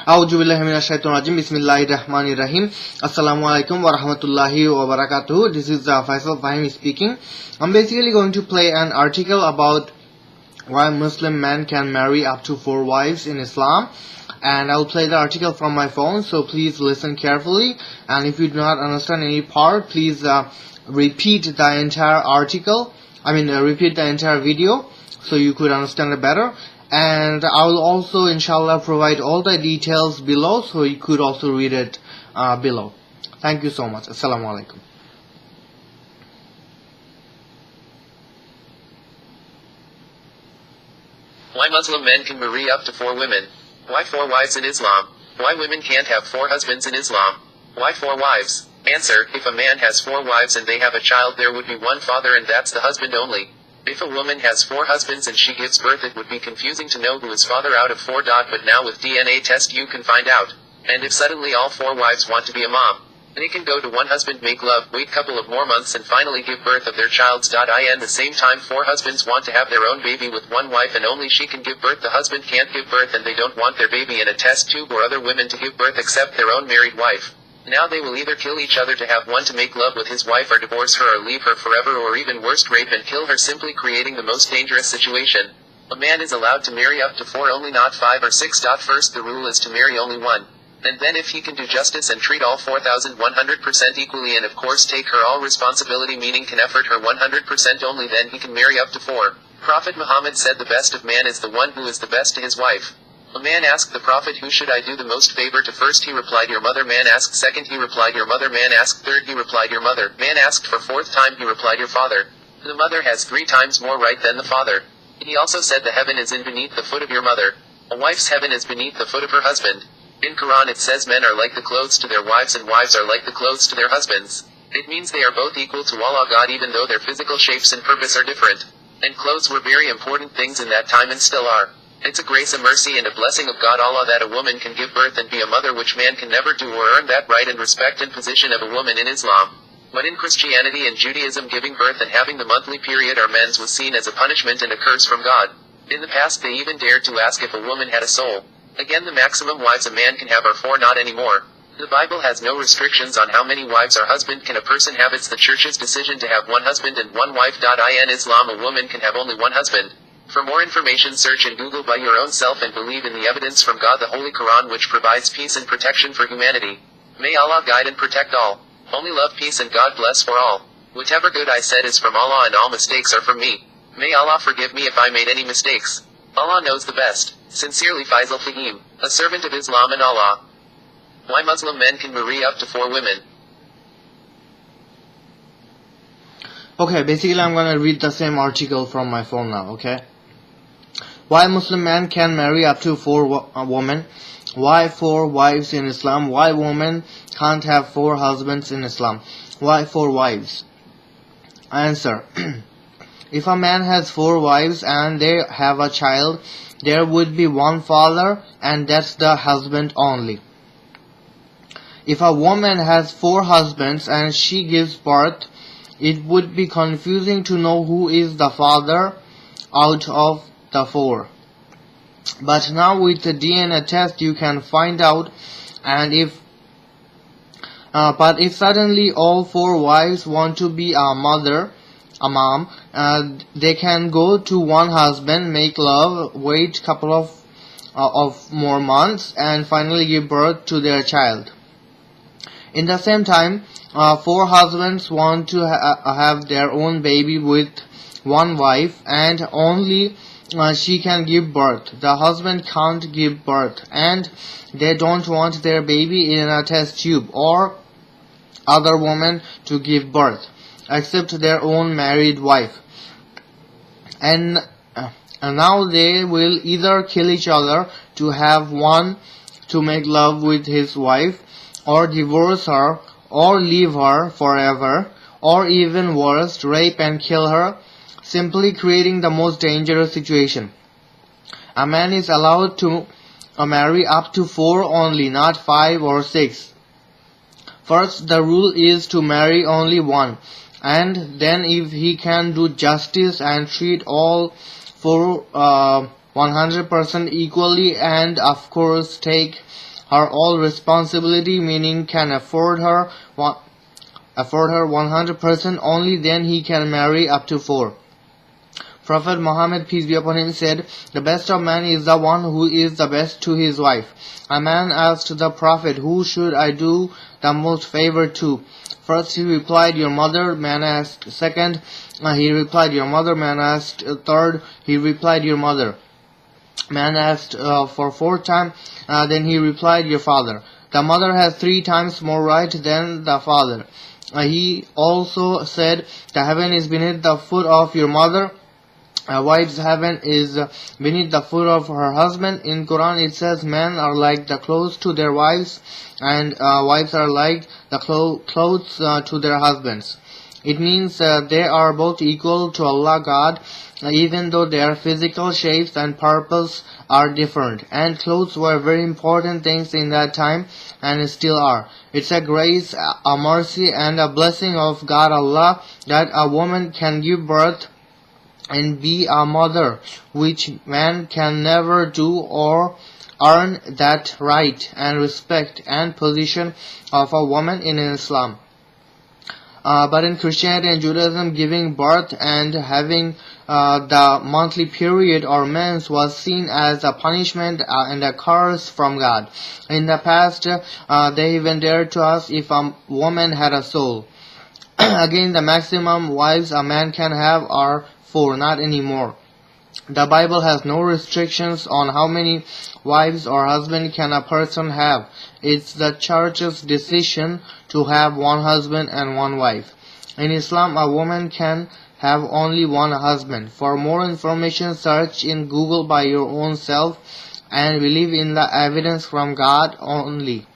Auzubillahi minasyaitonirrajim. Bismillahirrahmanirrahim. Assalamualaikum warahmatullahi wabarakatuh. This is Faisal Fahim speaking. I'm basically going to play an article about why Muslim men can marry up to 4 wives in Islam. And I'll play the article from my phone, so please listen carefully. And if you do not understand any part, please repeat the entire article. Repeat the entire video so you could understand it better. And I will also inshallah provide all the details below, so you could also read it below. Thank you so much. Assalamu alaikum. Why Muslim men can marry up to 4 women? Why 4 wives in Islam? Why women can't have 4 husbands in Islam? Why 4 wives? Answer: if a man has 4 wives and they have a child, there would be one father, and that's the husband only. If a woman has 4 husbands and she gives birth, it would be confusing to know who is father out of 4. But now with DNA test you can find out. And if suddenly all 4 wives want to be a mom, they can go to one husband, make love, wait couple of more months, and finally give birth of their child. In the same time 4 husbands want to have their own baby with one wife, and only she can give birth. The husband can't give birth, and they don't want their baby in a test tube or other women to give birth except their own married wife. Now they will either kill each other to have one to make love with his wife, or divorce her or leave her forever, or even worst, rape and kill her, simply creating the most dangerous situation. A man is allowed to marry up to 4 only, not 5 or 6. First, the rule is to marry only one. And then if he can do justice and treat all 4,100% equally, and of course take her all responsibility, meaning can effort her 100%, only then he can marry up to 4. Prophet Muhammad said the best of man is the one who is the best to his wife. A man asked the Prophet, who should I do the most favor to? First he replied, your mother. Man asked second, he replied, your mother. Man asked third, he replied, your mother. Man asked for 4th time, he replied, your father. The mother has 3 times more right than the father. He also said the heaven is in beneath the foot of your mother. A wife's heaven is beneath the foot of her husband. In Quran it says men are like the clothes to their wives, and wives are like the clothes to their husbands. It means they are both equal to Allah God, even though their physical shapes and purpose are different. And clothes were very important things in that time and still are. It's a grace, a mercy, and a blessing of God Allah that a woman can give birth and be a mother, which man can never do or earn that right and respect and position of a woman in Islam. But in Christianity and Judaism, giving birth and having the monthly period or mens was seen as a punishment and a curse from God. In the past they even dared to ask if a woman had a soul. Again, the maximum wives a man can have are 4, not anymore. The Bible has no restrictions on how many wives or husband can a person have. It's the church's decision to have 1 husband and 1 wife. In Islam a woman can have only 1 husband. For more information, search in Google by your own self and believe in the evidence from God, the Holy Quran, which provides peace and protection for humanity. May Allah guide and protect all. Only love, peace, and God bless for all. Whatever good I said is from Allah, and all mistakes are from me. May Allah forgive me if I made any mistakes. Allah knows the best. Sincerely, Faisal Fahim, a servant of Islam and Allah. Why Muslim men can marry up to 4 women? Okay, basically I'm gonna read the same article from my phone now, okay? Why Muslim men can marry up to 4 women? Why 4 wives in Islam? Why women can't have 4 husbands in Islam? Why 4 wives? Answer. If a man has 4 wives and they have a child, there would be one father, and that's the husband only. If a woman has 4 husbands and she gives birth, it would be confusing to know who is the father out of the 4. But now with the DNA test you can find out. And if suddenly all 4 wives want to be a mother, a mom, they can go to one husband, make love, wait couple of more months, and finally give birth to their child. In the same time, 4 husbands want to have their own baby with one wife, and only she can give birth. The husband can't give birth, and they don't want their baby in a test tube or other woman to give birth, except their own married wife. And now they will either kill each other to have one to make love with his wife, or divorce her, or leave her forever, or even worse, rape and kill her, simply creating the most dangerous situation. A man is allowed to marry up to 4 only, not 5 or 6. First, the rule is to marry only 1, and then if he can do justice and treat all 4 100% equally, and of course take her all responsibility, meaning can afford her 100%, only then he can marry up to 4. Prophet Muhammad, peace be upon him, said, "The best of men is the one who is the best to his wife." A man asked the Prophet, "Who should I do the most favor to?" First he replied, "Your mother." Man asked. Second, he replied, "Your mother." Man asked. Third, he replied, "Your mother." Man asked for fourth time, then he replied, "Your father." The mother has 3 times more right than the father. He also said, "The heaven is beneath the foot of your mother. A wife's heaven is beneath the foot of her husband." In Quran it says, "Men are like the clothes to their wives, and wives are like the clothes to their husbands." It means they are both equal to Allah God, even though their physical shapes and purpose are different. And clothes were very important things in that time, and still are. It's a grace, a mercy, and a blessing of God Allah that a woman can give birth and be a mother, which man can never do or earn that right and respect and position of a woman in Islam. But in Christianity and Judaism, giving birth and having the monthly period or mens was seen as a punishment and a curse from God. In the past, they even dared to ask if a woman had a soul. Again, the maximum wives a man can have are 4, not anymore. The Bible has no restrictions on how many wives or husbands can a person have. It's the church's decision to have 1 husband and 1 wife. In Islam, a woman can have only 1 husband. For more information, search in Google by your own self and believe in the evidence from God only.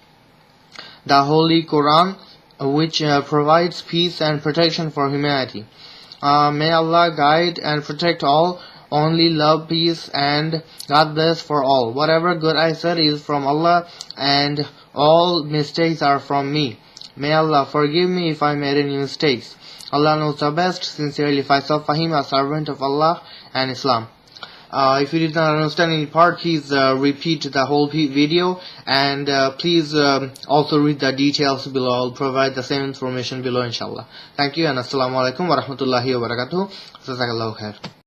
The Holy Quran, which provides peace and protection for humanity. May Allah guide and protect all. Only love, peace, and God bless for all. Whatever good I said is from Allah, and all mistakes are from me. May Allah forgive me if I made any mistakes. Allah knows the best. Sincerely, Faisal Fahim, a servant of Allah and Islam. If you did not understand any part, please repeat the whole video, and please also read the details below. I'll provide the same information below, inshallah. Thank you, and assalamu alaikum wa rahmatullahi wa barakatuh. Jazakallahu khair.